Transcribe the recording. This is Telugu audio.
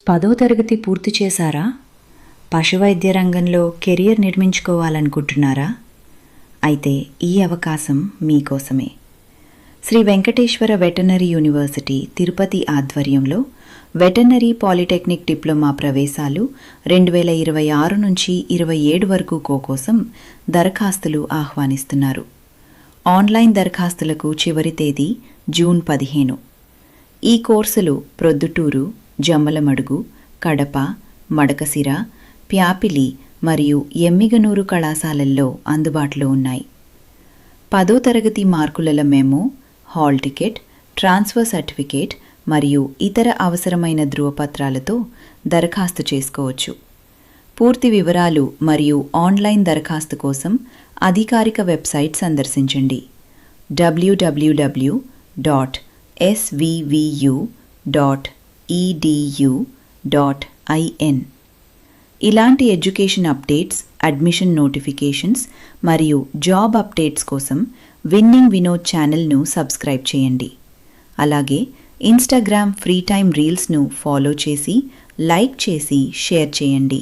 10వ తరగతి పూర్తి చేశారా? పశువైద్య రంగంలో కెరియర్ నిర్మించుకోవాలనుకుంటున్నారా? అయితే ఈ అవకాశం మీకోసమే. శ్రీ వెంకటేశ్వర వెటర్నరీ యూనివర్సిటీ తిరుపతి ఆధ్వర్యంలో వెటర్నరీ పాలిటెక్నిక్ డిప్లొమా ప్రవేశాలు 2026 నుంచి 27 వరకు కోసం దరఖాస్తులు ఆహ్వానిస్తున్నారు. ఆన్లైన్ దరఖాస్తులకు చివరి తేదీ జూన్ 15. ఈ కోర్సులు ప్రొద్దుటూరు, జమ్మలమడుగు, కడప, మడకసిర, ప్యాపిలి మరియు ఎమ్మిగనూరు కళాశాలల్లో అందుబాటులో ఉన్నాయి. 10వ తరగతి మార్కుల memo, hall ticket, transfer certificate మరియు ఇతర అవసరమైన ధృవపత్రాలతో దరఖాస్తు చేసుకోవచ్చు. పూర్తి వివరాలు మరియు ఆన్లైన్ దరఖాస్తు కోసం అధికారిక వెబ్సైట్ సందర్శించండి. www.svvu.edu.in. ఇలాంటి ఎడ్యుకేషన్ అప్డేట్స్, అడ్మిషన్ నోటిఫికేషన్స్ మరియు జాబ్ అప్డేట్స్ కోసం విన్నింగ్ వినోద్ ఛానల్ను సబ్స్క్రైబ్ చేయండి. అలాగే ఇన్స్టాగ్రామ్ ఫ్రీ టైమ్ రీల్స్ను ఫాలో చేసి, లైక్ చేసి, షేర్ చేయండి.